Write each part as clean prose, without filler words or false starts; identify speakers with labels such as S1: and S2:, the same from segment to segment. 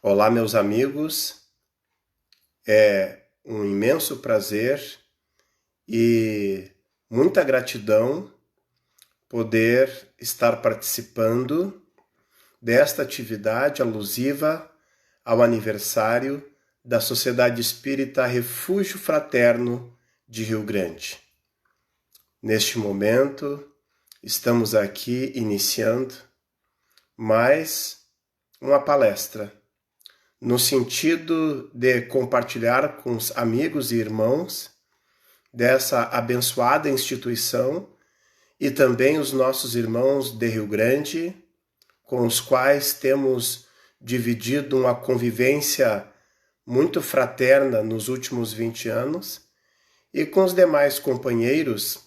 S1: Olá, meus amigos. É um imenso prazer e muita gratidão poder estar participando desta atividade alusiva ao aniversário da Sociedade Espírita Refúgio Fraterno de Rio Grande. Neste momento, estamos aqui iniciando mais uma palestra no sentido de compartilhar com os amigos e irmãos dessa abençoada instituição e também os nossos irmãos de Rio Grande, com os quais temos dividido uma convivência muito fraterna nos últimos 20 anos, e com os demais companheiros,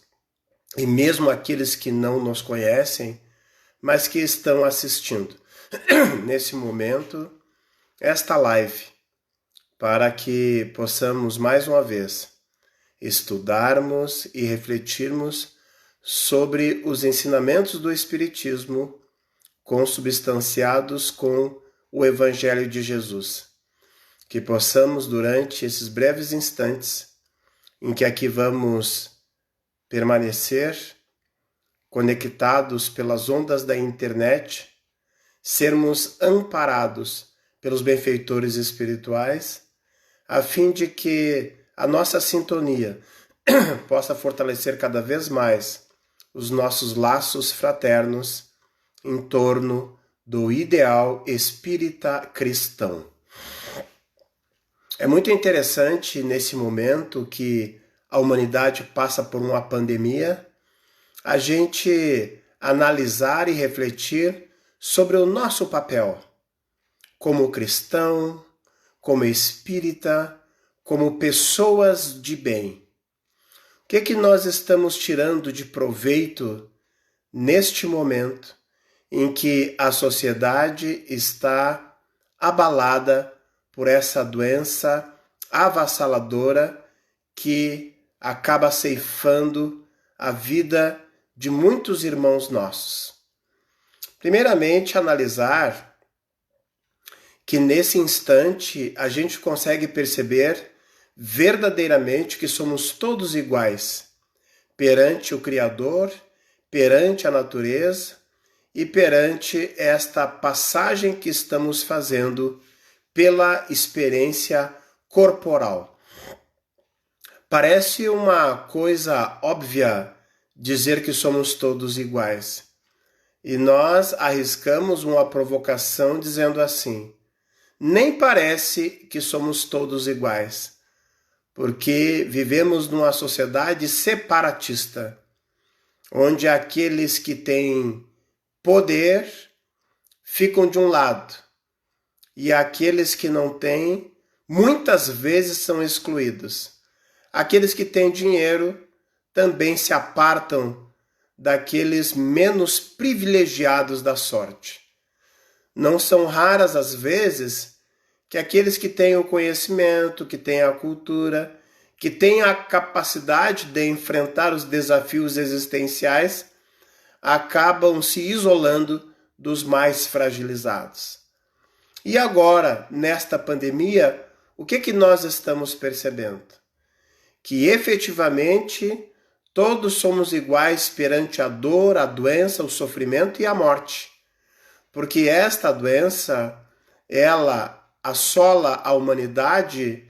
S1: e mesmo aqueles que não nos conhecem, mas que estão assistindo nesse momento esta live, para que possamos mais uma vez estudarmos e refletirmos sobre os ensinamentos do Espiritismo consubstanciados com o Evangelho de Jesus. Que possamos, durante esses breves instantes em que aqui vamos permanecer conectados pelas ondas da internet, sermos amparados pelos benfeitores espirituais, a fim de que a nossa sintonia possa fortalecer cada vez mais os nossos laços fraternos em torno do ideal espírita cristão. É muito interessante nesse momento que a humanidade passa por uma pandemia, a gente analisar e refletir sobre o nosso papel como cristão, como espírita, como pessoas de bem. O que é que nós estamos tirando de proveito neste momento em que a sociedade está abalada por essa doença avassaladora que acaba ceifando a vida de muitos irmãos nossos? Primeiramente, analisar que nesse instante a gente consegue perceber verdadeiramente que somos todos iguais perante o Criador, perante a natureza e perante esta passagem que estamos fazendo pela experiência corporal. Parece uma coisa óbvia dizer que somos todos iguais. E nós arriscamos uma provocação dizendo assim: nem parece que somos todos iguais, porque vivemos numa sociedade separatista, onde aqueles que têm poder ficam de um lado e aqueles que não têm muitas vezes são excluídos. Aqueles que têm dinheiro também se apartam daqueles menos privilegiados da sorte. Não são raras as vezes que aqueles que têm o conhecimento, que têm a cultura, que têm a capacidade de enfrentar os desafios existenciais, acabam se isolando dos mais fragilizados. E agora, nesta pandemia, o que nós estamos percebendo? Que efetivamente todos somos iguais perante a dor, a doença, o sofrimento e a morte. Porque esta doença, ela assola a humanidade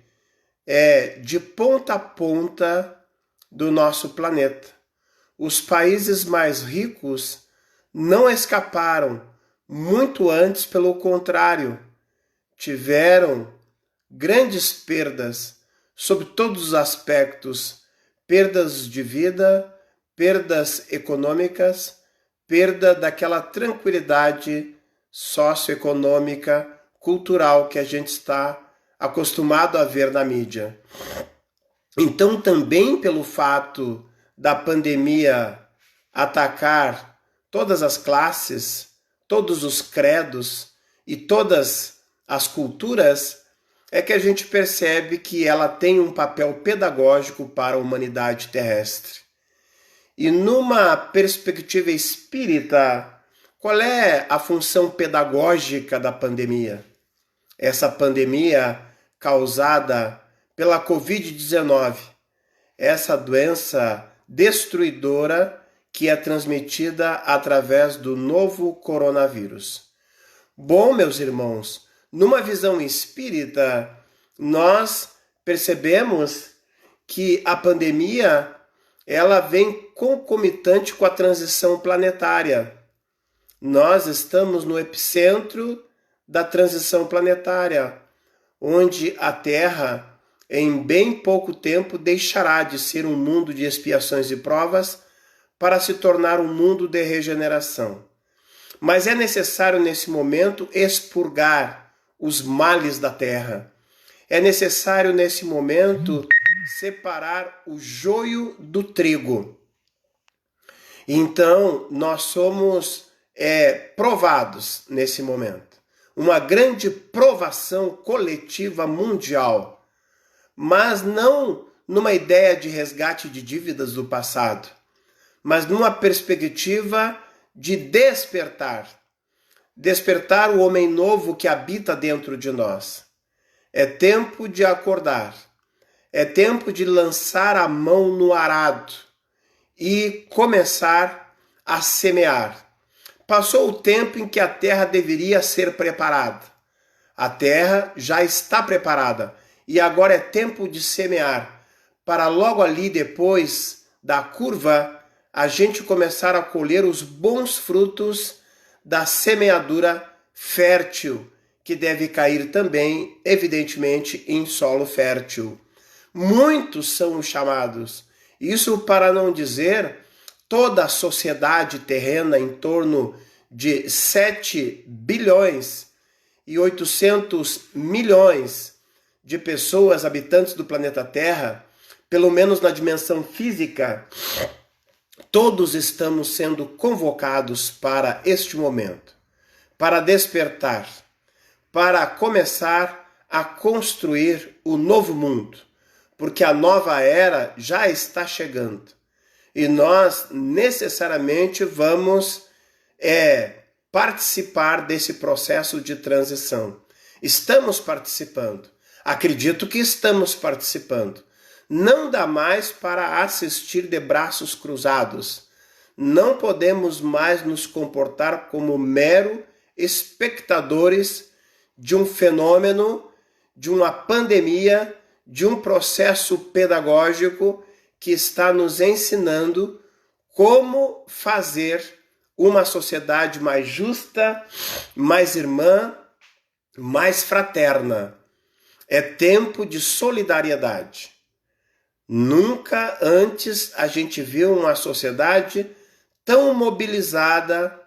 S1: de ponta a ponta do nosso planeta. Os países mais ricos não escaparam, muito antes, pelo contrário, tiveram grandes perdas sob todos os aspectos, perdas de vida, perdas econômicas, perda daquela tranquilidade socioeconômica, cultural que a gente está acostumado a ver na mídia. Então, também pelo fato da pandemia atacar todas as classes, todos os credos e todas as culturas, é que a gente percebe que ela tem um papel pedagógico para a humanidade terrestre. E numa perspectiva espírita, qual é a função pedagógica da pandemia? essa pandemia causada pela Covid-19, essa doença destruidora que é transmitida através do novo coronavírus. Bom, meus irmãos, numa visão espírita, nós percebemos que a pandemia ela vem concomitante com a transição planetária. Nós estamos no epicentro da transição planetária, onde a Terra, em bem pouco tempo, deixará de ser um mundo de expiações e provas para se tornar um mundo de regeneração. Mas é necessário, nesse momento, expurgar os males da Terra. É necessário, nesse momento, separar o joio do trigo. Então, nós somos provados nesse momento. Uma grande provação coletiva mundial, mas não numa ideia de resgate de dívidas do passado, mas numa perspectiva de despertar o homem novo que habita dentro de nós. É tempo de acordar, é tempo de lançar a mão no arado e começar a semear. Passou o tempo em que a terra deveria ser preparada. A terra já está preparada e agora é tempo de semear, para logo ali depois da curva a gente começar a colher os bons frutos da semeadura fértil, que deve cair também, evidentemente, em solo fértil. Muitos são os chamados, isso para não dizer toda a sociedade terrena em torno de 7 bilhões e 800 milhões de pessoas habitantes do planeta Terra, pelo menos na dimensão física, todos estamos sendo convocados para este momento, para despertar, para começar a construir o novo mundo, porque a nova era já está chegando e nós necessariamente vamos participar desse processo de transição. Estamos participando, acredito que estamos participando. Não dá mais para assistir de braços cruzados. Não podemos mais nos comportar como mero espectadores de um fenômeno, de uma pandemia, de um processo pedagógico que está nos ensinando como fazer uma sociedade mais justa, mais irmã, mais fraterna. É tempo de solidariedade. Nunca antes a gente viu uma sociedade tão mobilizada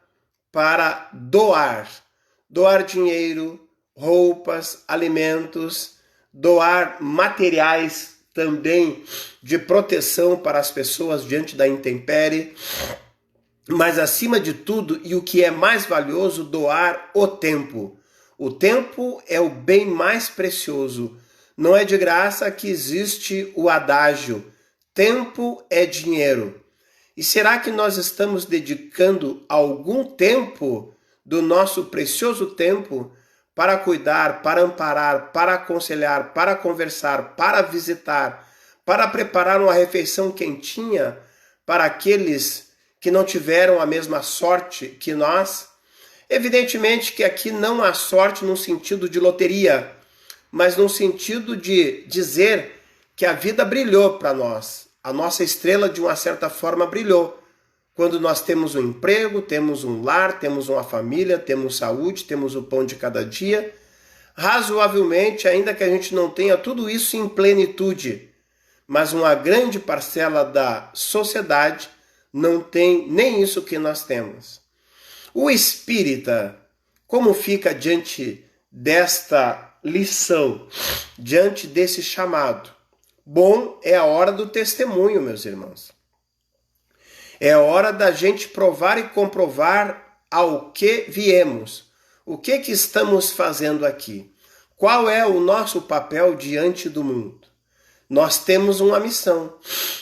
S1: para doar dinheiro, roupas, alimentos, doar materiais também de proteção para as pessoas diante da intempérie, mas acima de tudo, e o que é mais valioso, doar o tempo. O tempo é o bem mais precioso. Não é de graça que existe o adágio: tempo é dinheiro. E será que nós estamos dedicando algum tempo do nosso precioso tempo para cuidar, para amparar, para aconselhar, para conversar, para visitar, para preparar uma refeição quentinha para aqueles que não tiveram a mesma sorte que nós? Evidentemente que aqui não há sorte no sentido de loteria, mas no sentido de dizer que a vida brilhou para nós. A nossa estrela, de uma certa forma, brilhou. Quando nós temos um emprego, temos um lar, temos uma família, temos saúde, temos o pão de cada dia. Razoavelmente, ainda que a gente não tenha tudo isso em plenitude, mas uma grande parcela da sociedade não tem nem isso que nós temos. O espírita, como fica diante desta lição, diante desse chamado? Bom, é a hora do testemunho, meus irmãos. É hora da gente provar e comprovar ao que viemos. O que estamos fazendo aqui? Qual é o nosso papel diante do mundo? Nós temos uma missão.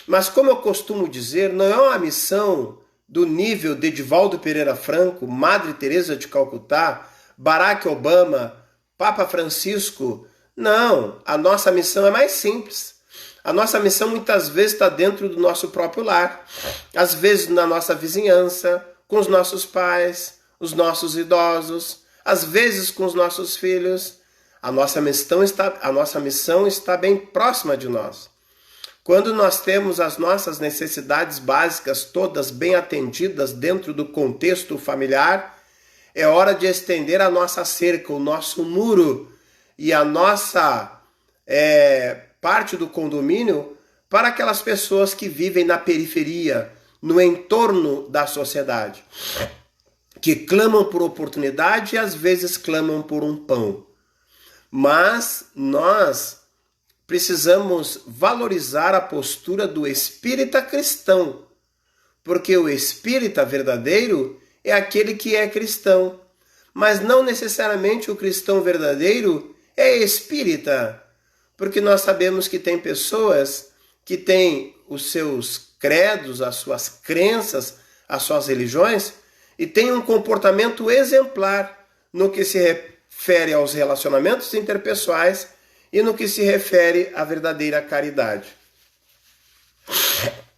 S1: Mas como eu costumo dizer, não é uma missão do nível de Edivaldo Pereira Franco, Madre Teresa de Calcutá, Barack Obama, Papa Francisco. Não, a nossa missão é mais simples. A nossa missão muitas vezes está dentro do nosso próprio lar, às vezes na nossa vizinhança, com os nossos pais, os nossos idosos, às vezes com os nossos filhos. A nossa missão está bem próxima de nós. Quando nós temos as nossas necessidades básicas todas bem atendidas dentro do contexto familiar, é hora de estender a nossa cerca, o nosso muro e a nossa parte do condomínio para aquelas pessoas que vivem na periferia, no entorno da sociedade, que clamam por oportunidade e às vezes clamam por um pão. Mas nós precisamos valorizar a postura do espírita cristão, porque o espírita verdadeiro é aquele que é cristão, mas não necessariamente o cristão verdadeiro é espírita, porque nós sabemos que tem pessoas que têm os seus credos, as suas crenças, as suas religiões e têm um comportamento exemplar no que se refere aos relacionamentos interpessoais e no que se refere à verdadeira caridade.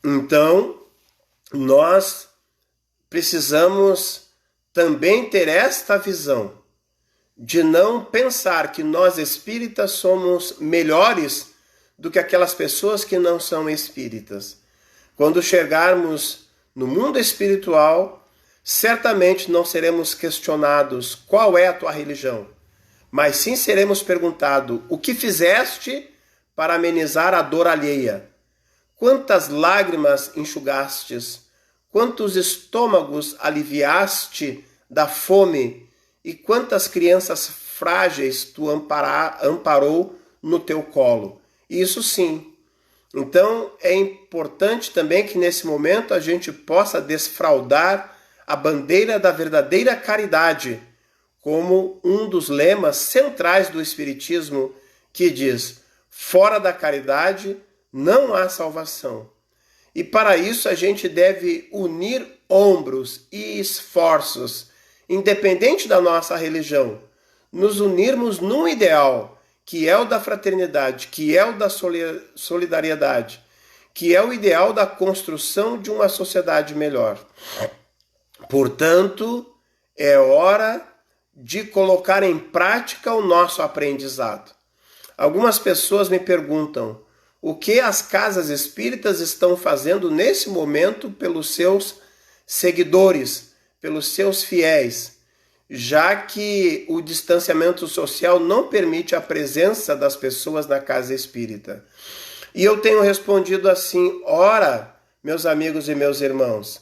S1: Então, nós precisamos também ter esta visão de não pensar que nós espíritas somos melhores do que aquelas pessoas que não são espíritas. Quando chegarmos no mundo espiritual, certamente não seremos questionados qual é a tua religião, mas sim seremos perguntados o que fizeste para amenizar a dor alheia, quantas lágrimas enxugastes, quantos estômagos aliviaste da fome e quantas crianças frágeis tu amparou no teu colo. Isso sim. Então é importante também que nesse momento a gente possa desfraldar a bandeira da verdadeira caridade, como um dos lemas centrais do Espiritismo, que diz: fora da caridade não há salvação. E para isso a gente deve unir ombros e esforços, independente da nossa religião, nos unirmos num ideal, que é o da fraternidade, que é o da solidariedade, que é o ideal da construção de uma sociedade melhor. Portanto, é hora de colocar em prática o nosso aprendizado. Algumas pessoas me perguntam o que as casas espíritas estão fazendo nesse momento pelos seus seguidores, pelos seus fiéis, já que o distanciamento social não permite a presença das pessoas na casa espírita. E eu tenho respondido assim: ora, meus amigos e meus irmãos,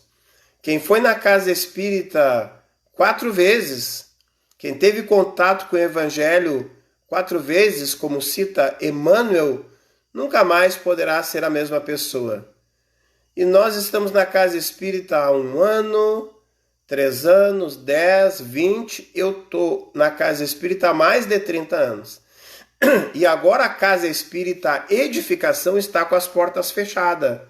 S1: quem foi na casa espírita 4 vezes, quem teve contato com o Evangelho 4 vezes, como cita Emmanuel, nunca mais poderá ser a mesma pessoa. E nós estamos na casa espírita há 1 ano, 3 anos, 10, 20, eu estou na casa espírita há mais de 30 anos. E agora a casa espírita Edificação está com as portas fechadas.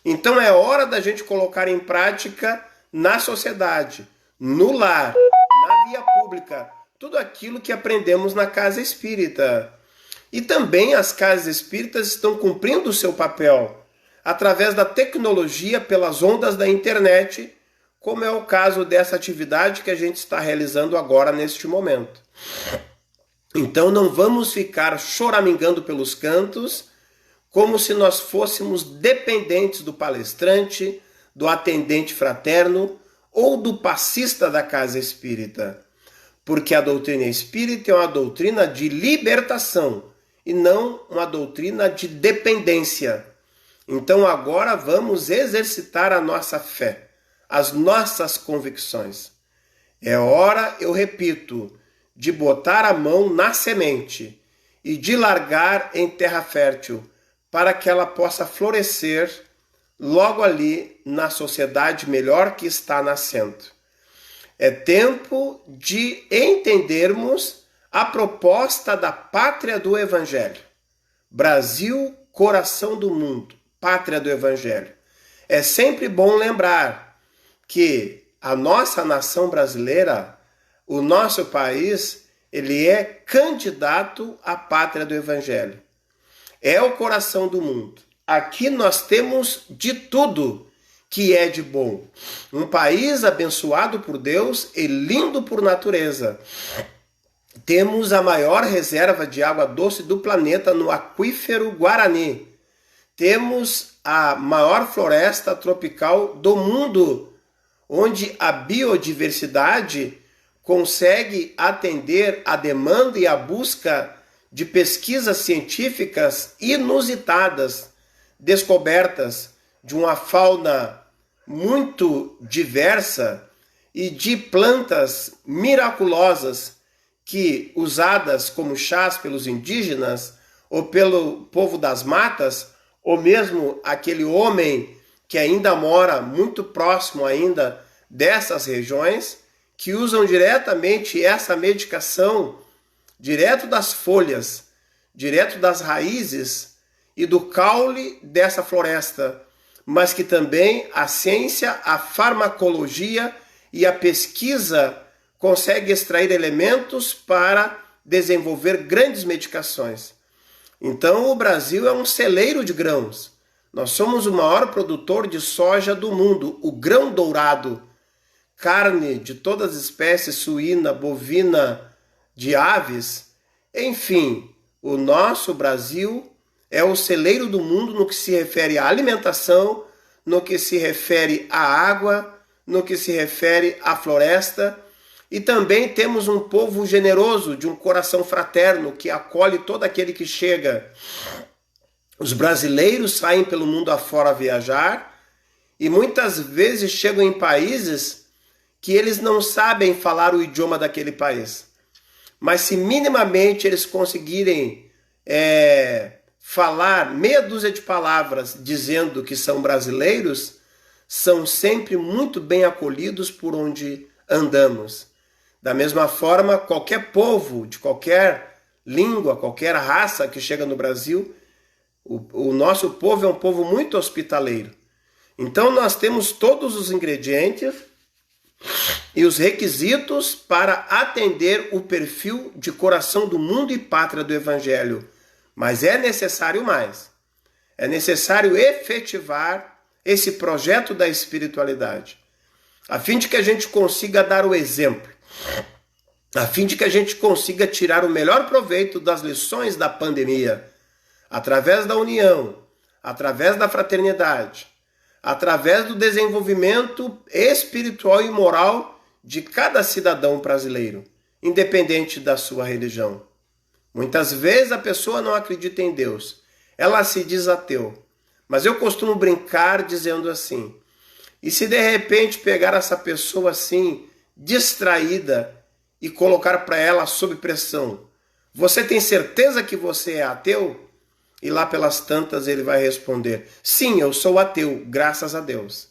S1: Então é hora da gente colocar em prática na sociedade, no lar, na via pública, tudo aquilo que aprendemos na casa espírita. E também as casas espíritas estão cumprindo o seu papel através da tecnologia, pelas ondas da internet, como é o caso dessa atividade que a gente está realizando agora neste momento. Então não vamos ficar choramingando pelos cantos, como se nós fôssemos dependentes do palestrante, do atendente fraterno ou do passista da casa espírita. Porque a doutrina espírita é uma doutrina de libertação e não uma doutrina de dependência. Então agora vamos exercitar a nossa fé, as nossas convicções. É hora, eu repito, de botar a mão na semente e de largar em terra fértil, para que ela possa florescer logo ali na sociedade melhor que está nascendo. É tempo de entendermos a proposta da pátria do Evangelho. Brasil, coração do mundo, pátria do Evangelho. É sempre bom lembrar que a nossa nação brasileira, o nosso país, ele é candidato à pátria do Evangelho. É o coração do mundo. Aqui nós temos de tudo que é de bom. Um país abençoado por Deus e lindo por natureza. Temos a maior reserva de água doce do planeta no aquífero Guarani. Temos a maior floresta tropical do mundo, onde a biodiversidade consegue atender a demanda e a busca de pesquisas científicas inusitadas, descobertas de uma fauna muito diversa e de plantas miraculosas que, usadas como chás pelos indígenas ou pelo povo das matas, ou mesmo aquele homem que ainda mora muito próximo ainda dessas regiões, que usam diretamente essa medicação direto das folhas, direto das raízes e do caule dessa floresta, mas que também a ciência, a farmacologia e a pesquisa conseguem extrair elementos para desenvolver grandes medicações. Então o Brasil é um celeiro de grãos. Nós somos o maior produtor de soja do mundo, o grão dourado. Carne de todas as espécies, suína, bovina, de aves. Enfim, o nosso Brasil é o celeiro do mundo no que se refere à alimentação, no que se refere à água, no que se refere à floresta. E também temos um povo generoso, de um coração fraterno, que acolhe todo aquele que chega. Os brasileiros saem pelo mundo afora viajar e muitas vezes chegam em países que eles não sabem falar o idioma daquele país. Mas se minimamente eles conseguirem falar meia dúzia de palavras dizendo que são brasileiros, são sempre muito bem acolhidos por onde andamos. Da mesma forma, qualquer povo, de qualquer língua, qualquer raça que chega no Brasil, o nosso povo é um povo muito hospitaleiro. Então nós temos todos os ingredientes e os requisitos para atender o perfil de coração do mundo e pátria do Evangelho. Mas é necessário mais. É necessário efetivar esse projeto da espiritualidade, a fim de que a gente consiga dar o exemplo, a fim de que a gente consiga tirar o melhor proveito das lições da pandemia, através da união, através da fraternidade, através do desenvolvimento espiritual e moral de cada cidadão brasileiro, independente da sua religião. Muitas vezes a pessoa não acredita em Deus, ela se diz ateu, mas eu costumo brincar dizendo assim: e se de repente pegar essa pessoa assim, distraída, e colocar para ela sob pressão, você tem certeza que você é ateu? E lá pelas tantas ele vai responder: sim, eu sou ateu, graças a Deus.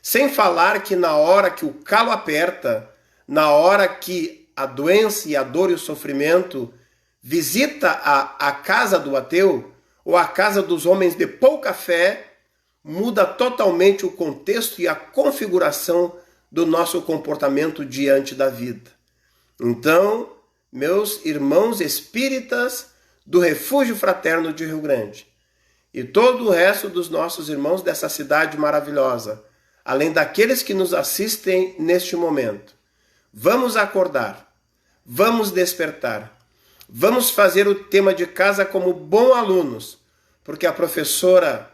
S1: Sem falar que na hora que o calo aperta, na hora que a doença e a dor e o sofrimento visita a casa do ateu, ou a casa dos homens de pouca fé, muda totalmente o contexto e a configuração do nosso comportamento diante da vida. Então, meus irmãos espíritas do Refúgio Fraterno de Rio Grande e todo o resto dos nossos irmãos dessa cidade maravilhosa, além daqueles que nos assistem neste momento, vamos acordar, vamos despertar, vamos fazer o tema de casa como bons alunos, porque a professora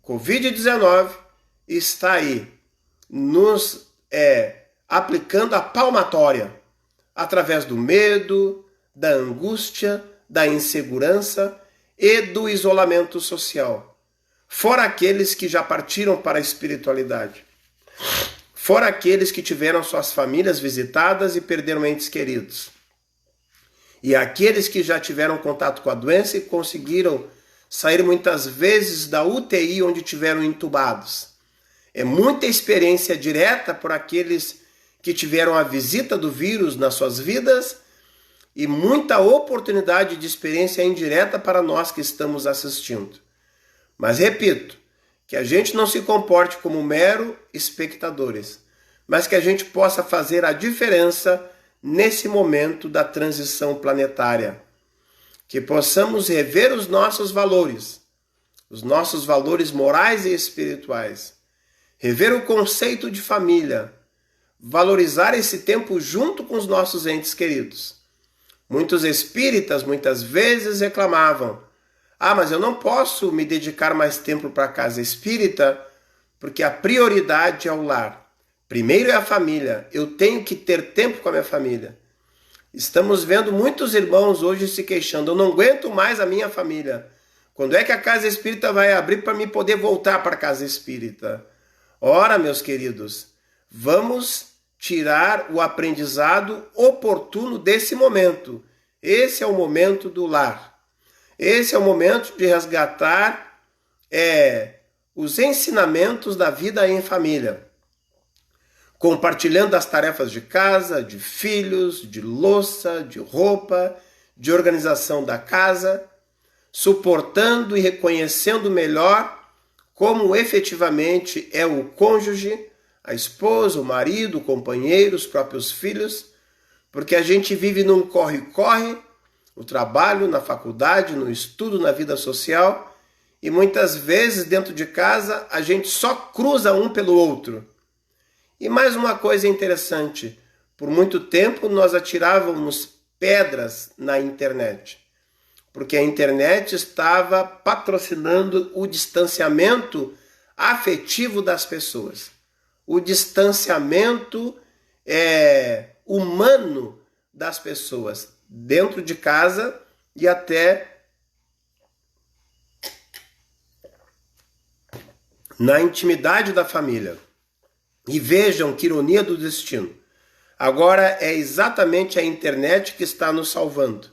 S1: Covid-19 está aí, nos aplicando a palmatória, através do medo, da angústia, da insegurança e do isolamento social. Fora aqueles que já partiram para a espiritualidade. Fora aqueles que tiveram suas famílias visitadas e perderam entes queridos. E aqueles que já tiveram contato com a doença e conseguiram sair muitas vezes da UTI onde tiveram entubados. É muita experiência direta por aqueles que tiveram a visita do vírus nas suas vidas e muita oportunidade de experiência indireta para nós que estamos assistindo. Mas repito, que a gente não se comporte como mero espectadores, mas que a gente possa fazer a diferença nesse momento da transição planetária. Que possamos rever os nossos valores morais e espirituais, rever o conceito de família, valorizar esse tempo junto com os nossos entes queridos. Muitos espíritas muitas vezes reclamavam: mas eu não posso me dedicar mais tempo para a casa espírita porque a prioridade é o lar. Primeiro é a família, eu tenho que ter tempo com a minha família. Estamos vendo muitos irmãos hoje se queixando: eu não aguento mais a minha família. Quando é que a casa espírita vai abrir para mim poder voltar para a casa espírita? Ora, meus queridos, vamos tirar o aprendizado oportuno desse momento. Esse é o momento do lar. Esse é o momento de resgatar os ensinamentos da vida em família. Compartilhando as tarefas de casa, de filhos, de louça, de roupa, de organização da casa, suportando e reconhecendo melhor como efetivamente é o cônjuge, a esposa, o marido, o companheiro, os próprios filhos, porque a gente vive num corre-corre, no trabalho, na faculdade, no estudo, na vida social, e muitas vezes dentro de casa a gente só cruza um pelo outro. E mais uma coisa interessante, por muito tempo nós atirávamos pedras na internet, porque a internet estava patrocinando o distanciamento afetivo das pessoas, o distanciamento humano das pessoas, dentro de casa e até na intimidade da família. E vejam que ironia do destino. Agora é exatamente a internet que está nos salvando,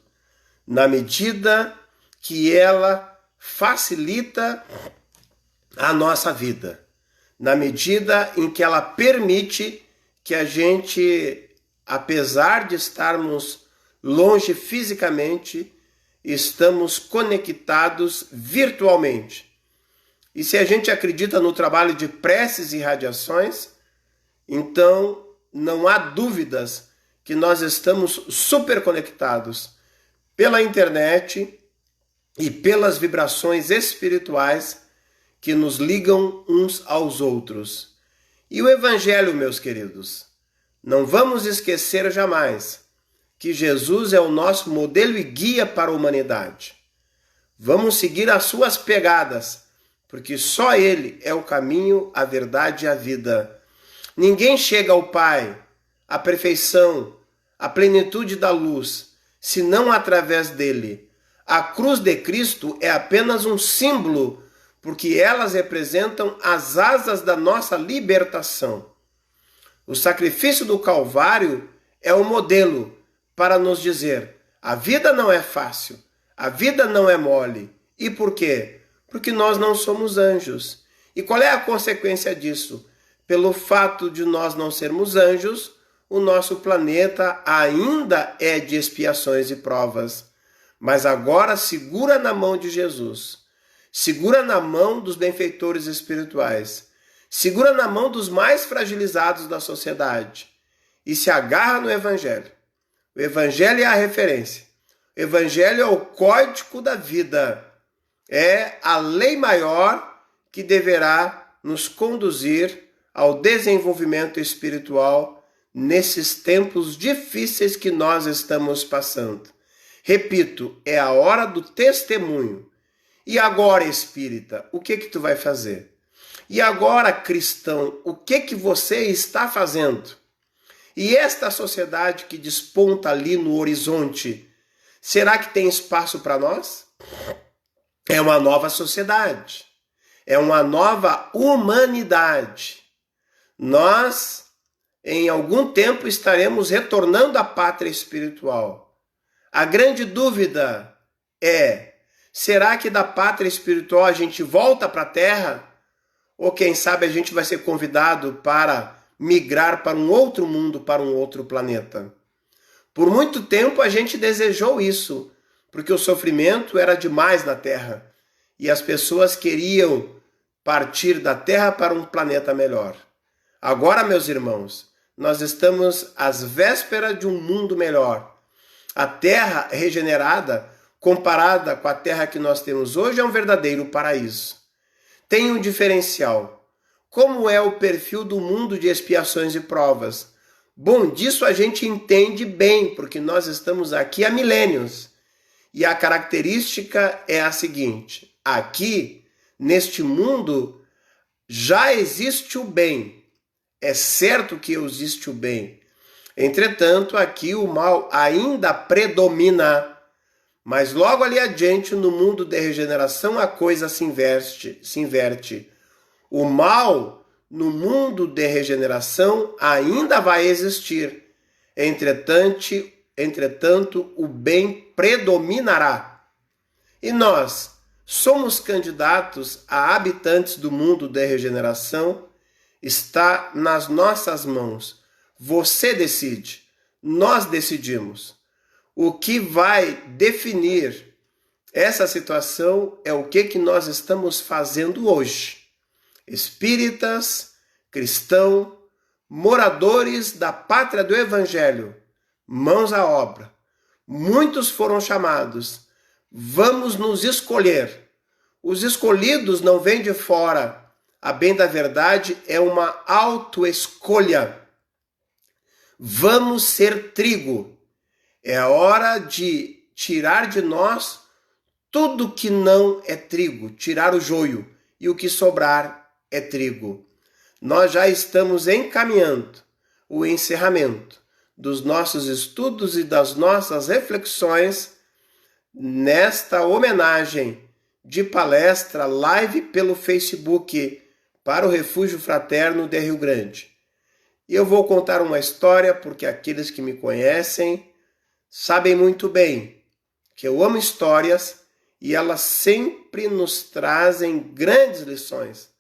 S1: na medida que ela facilita a nossa vida, na medida em que ela permite que a gente, apesar de estarmos longe fisicamente, estamos conectados virtualmente. E se a gente acredita no trabalho de preces e radiações, então não há dúvidas que nós estamos super conectados pela internet e pelas vibrações espirituais que nos ligam uns aos outros. E o Evangelho, meus queridos, não vamos esquecer jamais que Jesus é o nosso modelo e guia para a humanidade. Vamos seguir as suas pegadas, porque só Ele é o caminho, a verdade e a vida. Ninguém chega ao Pai, à perfeição, à plenitude da luz, senão através dele. A cruz de Cristo é apenas um símbolo, porque elas representam as asas da nossa libertação. O sacrifício do Calvário é o modelo para nos dizer: a vida não é fácil, a vida não é mole. E por quê? Porque nós não somos anjos. E qual é a consequência disso? Pelo fato de nós não sermos anjos, o nosso planeta ainda é de expiações e provas. Mas agora segura na mão de Jesus, segura na mão dos benfeitores espirituais, segura na mão dos mais fragilizados da sociedade e se agarra no Evangelho. O Evangelho é a referência. O Evangelho é o código da vida. É a lei maior que deverá nos conduzir ao desenvolvimento espiritual nesses tempos difíceis que nós estamos passando. Repito, é a hora do testemunho. E agora, espírita, o que tu vai fazer? E agora, cristão, o que você está fazendo? E esta sociedade que desponta ali no horizonte, será que tem espaço para nós? É uma nova sociedade, é uma nova humanidade. Nós, em algum tempo, estaremos retornando à pátria espiritual. A grande dúvida é: será que da pátria espiritual a gente volta para a Terra? Ou quem sabe a gente vai ser convidado para migrar para um outro mundo, para um outro planeta? Por muito tempo a gente desejou isso, porque o sofrimento era demais na Terra e as pessoas queriam partir da Terra para um planeta melhor. Agora, meus irmãos, Nós estamos às vésperas de um mundo melhor. A terra regenerada, comparada com a terra que nós temos hoje, é um verdadeiro paraíso. Tem um diferencial. Como é o perfil do mundo de expiações e provas? Bom, disso a gente entende bem, porque nós estamos aqui há milênios. E a característica é a seguinte: aqui, neste mundo, já existe o bem. É certo que existe o bem. Entretanto, aqui o mal ainda predomina. Mas logo ali adiante, no mundo de regeneração, a coisa se inverte. O mal, no mundo de regeneração, ainda vai existir. Entretanto, o bem predominará. E nós somos candidatos a habitantes do mundo de regeneração? Está nas nossas mãos. Você decide. Nós decidimos. O que vai definir essa situação é o que nós estamos fazendo hoje. Espíritas, cristãos, moradores da pátria do Evangelho, mãos à obra. Muitos foram chamados. Vamos nos escolher. Os escolhidos não vêm de fora. A bem da verdade é uma autoescolha. Vamos ser trigo. É a hora de tirar de nós tudo que não é trigo, tirar o joio, e o que sobrar é trigo. Nós já estamos encaminhando o encerramento dos nossos estudos e das nossas reflexões nesta homenagem de palestra live pelo Facebook para o Refúgio Fraterno de Rio Grande. E eu vou contar uma história porque aqueles que me conhecem sabem muito bem que eu amo histórias e elas sempre nos trazem grandes lições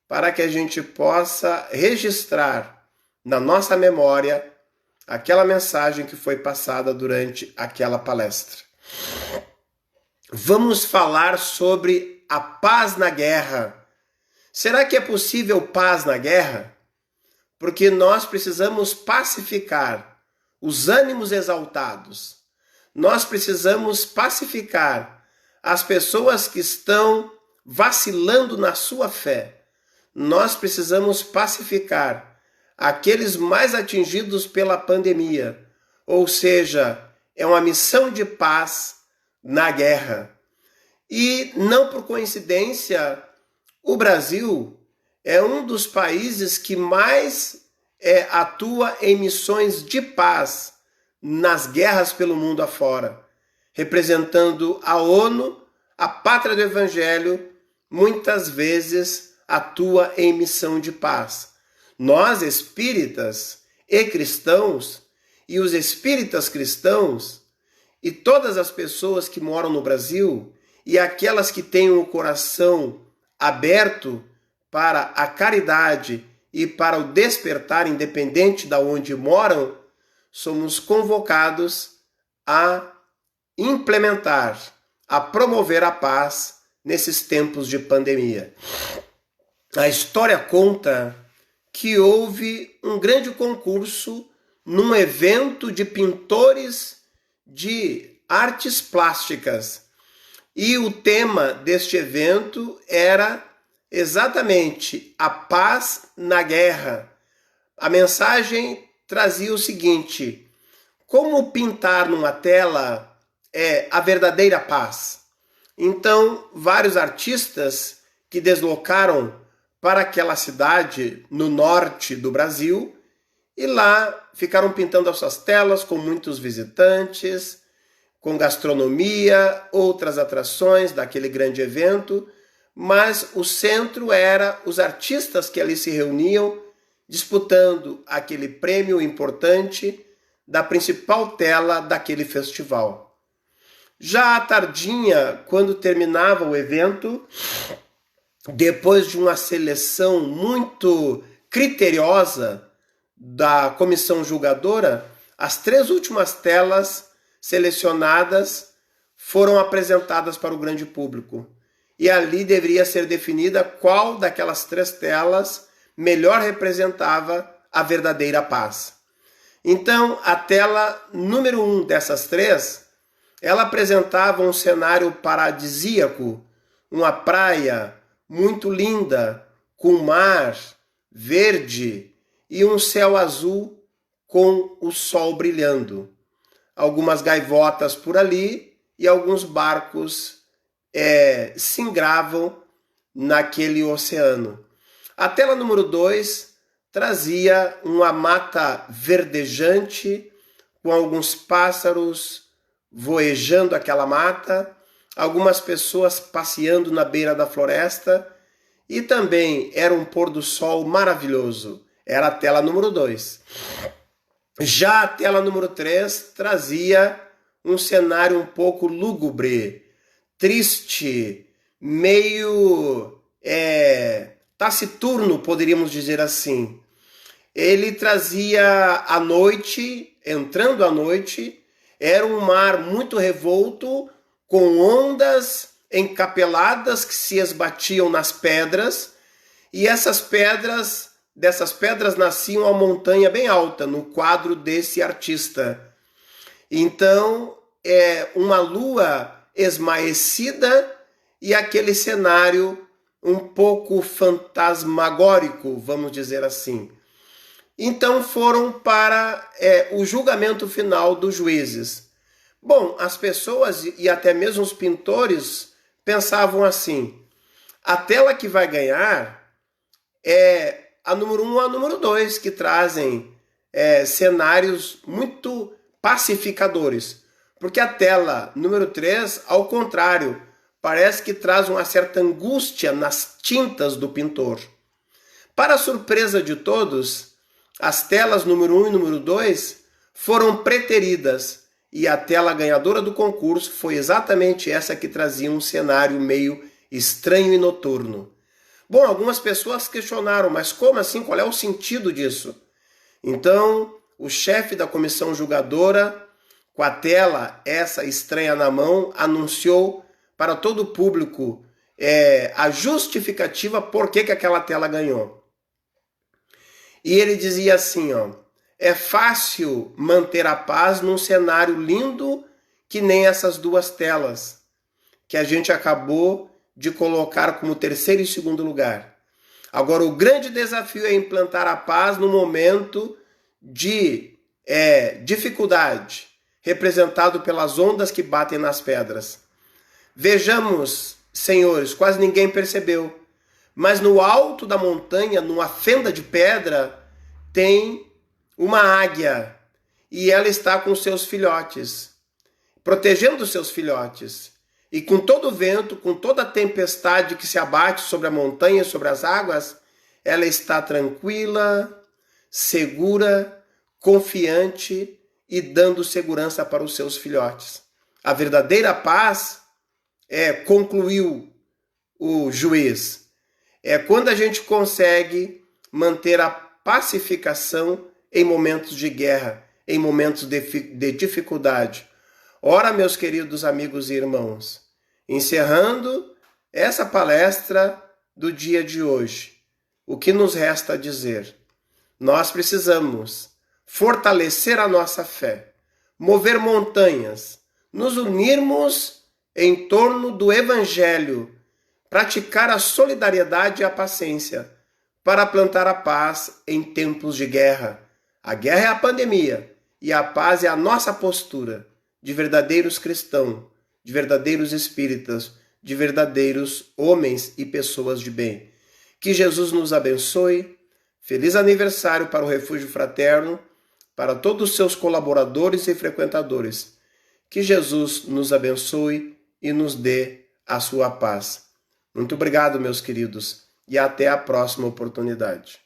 S1: para que a gente possa registrar na nossa memória aquela mensagem que foi passada durante aquela palestra. Vamos falar sobre a paz na guerra. Será que é possível paz na guerra? Porque nós precisamos pacificar os ânimos exaltados. Nós precisamos pacificar as pessoas que estão vacilando na sua fé. Nós precisamos pacificar aqueles mais atingidos pela pandemia. Ou seja, é uma missão de paz na guerra. E não por coincidência, o Brasil é um dos países que mais atua em missões de paz nas guerras pelo mundo afora, representando a ONU, a pátria do Evangelho, muitas vezes atua em missão de paz. Nós, espíritas e cristãos, e os espíritas cristãos, e todas as pessoas que moram no Brasil, e aquelas que têm o coração aberto para a caridade e para o despertar, independente de onde moram, somos convocados a implementar, a promover a paz nesses tempos de pandemia. A história conta que houve um grande concurso num evento de pintores de artes plásticas. E o tema deste evento era exatamente a paz na guerra. A mensagem trazia o seguinte: como pintar numa tela é a verdadeira paz? Então, vários artistas que deslocaram para aquela cidade no norte do Brasil e lá ficaram pintando as suas telas com muitos visitantes, com gastronomia, outras atrações daquele grande evento, mas o centro era os artistas que ali se reuniam disputando aquele prêmio importante da principal tela daquele festival. Já à tardinha, quando terminava o evento, depois de uma seleção muito criteriosa da comissão julgadora, as 3 últimas telas selecionadas foram apresentadas para o grande público. E ali deveria ser definida qual daquelas 3 telas melhor representava a verdadeira paz. Então, a tela número 1 dessas 3, ela apresentava um cenário paradisíaco, uma praia muito linda, com mar verde e um céu azul com o sol brilhando. Algumas gaivotas por ali e alguns barcos singravam naquele oceano. A tela número 2 trazia uma mata verdejante com alguns pássaros voejando aquela mata, algumas pessoas passeando na beira da floresta e também era um pôr do sol maravilhoso. Era a tela número 2. Já a tela número 3 trazia um cenário um pouco lúgubre, triste, meio taciturno, poderíamos dizer assim. Ele trazia a noite, entrando à noite, era um mar muito revolto, com ondas encapeladas que se esbatiam nas pedras, e dessas pedras nascia uma montanha bem alta no quadro desse artista. Então, uma lua esmaecida e aquele cenário um pouco fantasmagórico, vamos dizer assim. Então foram para o julgamento final dos juízes. Bom, as pessoas e até mesmo os pintores pensavam assim: a tela que vai ganhar é a número 1 ou a número 2, que trazem cenários muito pacificadores. Porque a tela número 3, ao contrário, parece que traz uma certa angústia nas tintas do pintor. Para a surpresa de todos, as telas número 1 e número 2 foram preteridas e a tela ganhadora do concurso foi exatamente essa que trazia um cenário meio estranho e noturno. Bom, algumas pessoas questionaram, mas como assim? Qual é o sentido disso? Então, o chefe da comissão julgadora, com a tela essa estranha na mão, anunciou para todo o público a justificativa por que aquela tela ganhou. E ele dizia assim, é fácil manter a paz num cenário lindo que nem essas duas telas, que a gente acabou de colocar como terceiro e segundo lugar. Agora, o grande desafio é implantar a paz no momento de dificuldade, representado pelas ondas que batem nas pedras. Vejamos, senhores, quase ninguém percebeu, mas no alto da montanha, numa fenda de pedra, tem uma águia e ela está com seus filhotes, protegendo seus filhotes. E com todo o vento, com toda a tempestade que se abate sobre a montanha, sobre as águas, ela está tranquila, segura, confiante e dando segurança para os seus filhotes. A verdadeira paz concluiu o juiz. É quando a gente consegue manter a pacificação em momentos de guerra, em momentos de dificuldade. Ora, meus queridos amigos e irmãos, encerrando essa palestra do dia de hoje, o que nos resta dizer? Nós precisamos fortalecer a nossa fé, mover montanhas, nos unirmos em torno do Evangelho, praticar a solidariedade e a paciência para plantar a paz em tempos de guerra. A guerra é a pandemia e a paz é a nossa postura de verdadeiros cristãos, de verdadeiros espíritas, de verdadeiros homens e pessoas de bem. Que Jesus nos abençoe. Feliz aniversário para o Refúgio Fraterno, para todos os seus colaboradores e frequentadores. Que Jesus nos abençoe e nos dê a sua paz. Muito obrigado, meus queridos, e até a próxima oportunidade.